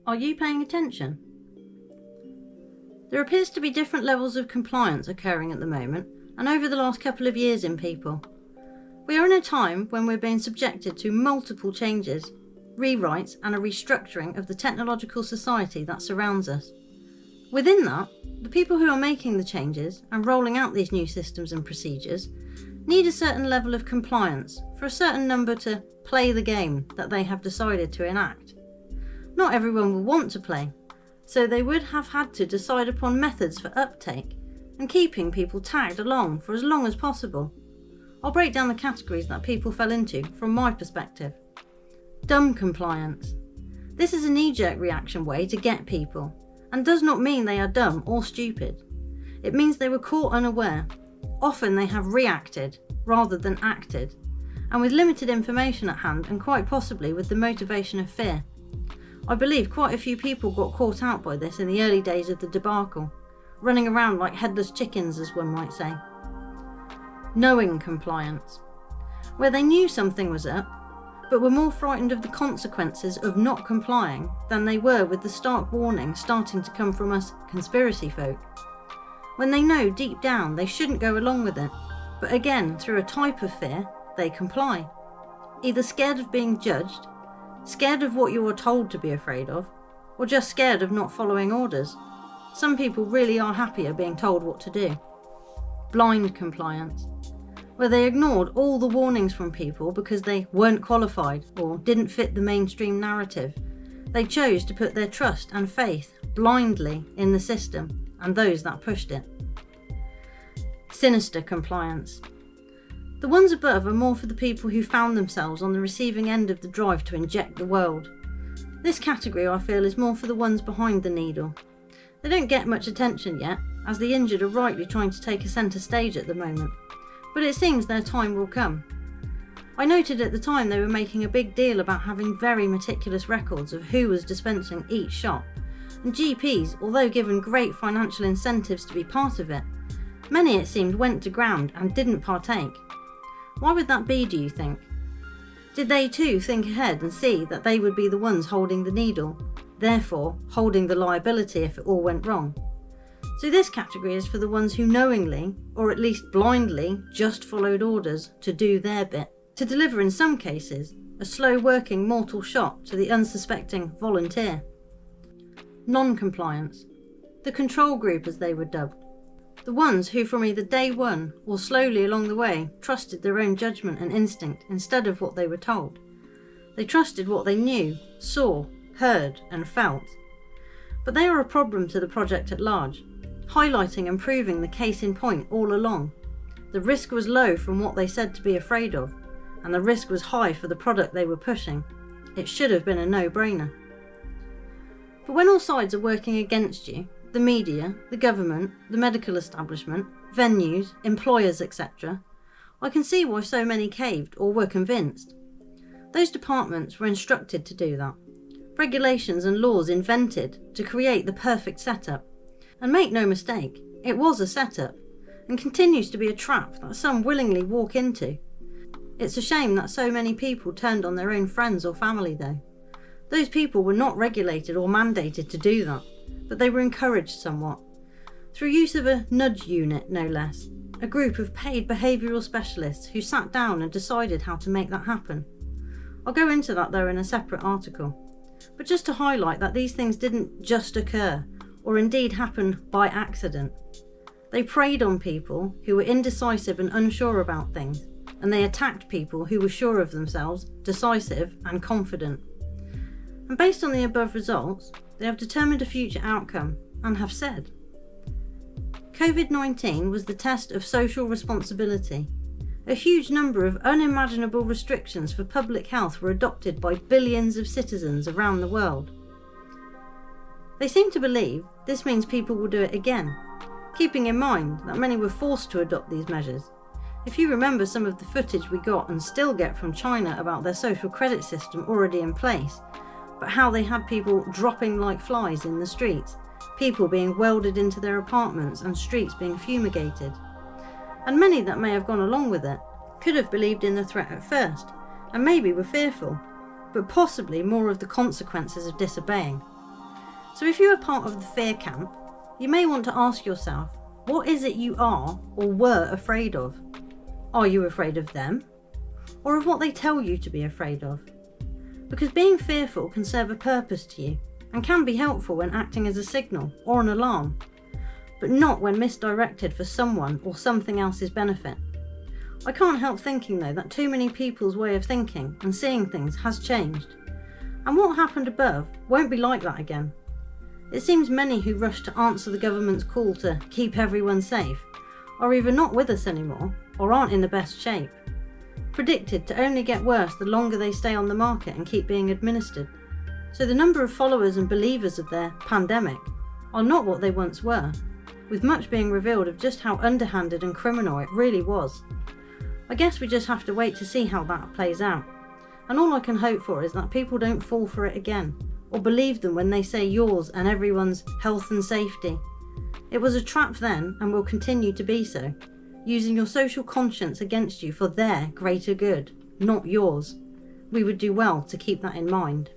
Are you paying attention? There appears to be different levels of compliance occurring at the moment and over the last couple of years in people. We are in a time when we're being subjected to multiple changes, rewrites and a restructuring of the technological society that surrounds us. Within that, the people who are making the changes and rolling out these new systems and procedures need a certain level of compliance for a certain number to play the game that they have decided to enact. Not everyone will want to play, so they would have had to decide upon methods for uptake and keeping people tagged along for as long as possible. I'll break down the categories that people fell into from my perspective. Dumb compliance. This is a knee-jerk reaction way to get people, and does not mean they are dumb or stupid. It means they were caught unaware. Often they have reacted rather than acted, and with limited information at hand and quite possibly with the motivation of fear. I believe quite a few people got caught out by this in the early days of the debacle, running around like headless chickens, as one might say. Knowing compliance. Where they knew something was up, but were more frightened of the consequences of not complying than they were with the stark warning starting to come from us conspiracy folk. When they know deep down they shouldn't go along with it, but again, through a type of fear, they comply. Either scared of being judged, scared of what you are told to be afraid of, or just scared of not following orders. Some people really are happier being told what to do. Blind compliance. Where they ignored all the warnings from people because they weren't qualified or didn't fit the mainstream narrative. They chose to put their trust and faith blindly in the system and those that pushed it. Sinister compliance. The ones above are more for the people who found themselves on the receiving end of the drive to inject the world. This category, I feel, is more for the ones behind the needle. They don't get much attention yet, as the injured are rightly trying to take a centre stage at the moment. But it seems their time will come. I noted at the time they were making a big deal about having very meticulous records of who was dispensing each shot, and GPs, although given great financial incentives to be part of it, many it seemed went to ground and didn't partake. Why would that be, do you think? Did they too think ahead and see that they would be the ones holding the needle, therefore holding the liability if it all went wrong? So this category is for the ones who knowingly, or at least blindly, just followed orders to do their bit, to deliver in some cases a slow-working mortal shot to the unsuspecting volunteer. Non-compliance. The control group, as they were dubbed. The ones who from either day one or slowly along the way trusted their own judgment and instinct instead of what they were told. They trusted what they knew, saw, heard and felt. But they are a problem to the project at large, highlighting and proving the case in point all along. The risk was low from what they said to be afraid of, and the risk was high for the product they were pushing. It should have been a no-brainer. But when all sides are working against you, the media, the government, the medical establishment, venues, employers, etc., I can see why so many caved or were convinced. Those departments were instructed to do that. Regulations and laws invented to create the perfect setup. And make no mistake, it was a setup, and continues to be a trap that some willingly walk into. It's a shame that so many people turned on their own friends or family though. Those people were not regulated or mandated to do that, but they were encouraged somewhat. Through use of a nudge unit, no less, a group of paid behavioural specialists who sat down and decided how to make that happen. I'll go into that though in a separate article. But just to highlight that these things didn't just occur, or indeed happen by accident. They preyed on people who were indecisive and unsure about things, and they attacked people who were sure of themselves, decisive and confident. And based on the above results, they have determined a future outcome and have said. COVID-19 was the test of social responsibility. A huge number of unimaginable restrictions for public health were adopted by billions of citizens around the world. They seem to believe this means people will do it again, keeping in mind that many were forced to adopt these measures. If you remember some of the footage we got and still get from China about their social credit system already in place, but how they had people dropping like flies in the streets, people being welded into their apartments and streets being fumigated. And many that may have gone along with it could have believed in the threat at first, and maybe were fearful, but possibly more of the consequences of disobeying. So if you are part of the fear camp, you may want to ask yourself, what is it you are or were afraid of? Are you afraid of them? Or of what they tell you to be afraid of? Because being fearful can serve a purpose to you and can be helpful when acting as a signal or an alarm, but not when misdirected for someone or something else's benefit. I can't help thinking though that too many people's way of thinking and seeing things has changed, and what happened above won't be like that again. It seems many who rush to answer the government's call to keep everyone safe are either not with us anymore or aren't in the best shape, predicted to only get worse the longer they stay on the market and keep being administered. So the number of followers and believers of their pandemic are not what they once were, with much being revealed of just how underhanded and criminal it really was. I guess we just have to wait to see how that plays out, and all I can hope for is that people don't fall for it again, or believe them when they say yours and everyone's health and safety. It was a trap then and will continue to be so, using your social conscience against you for their greater good, not yours. We would do well to keep that in mind.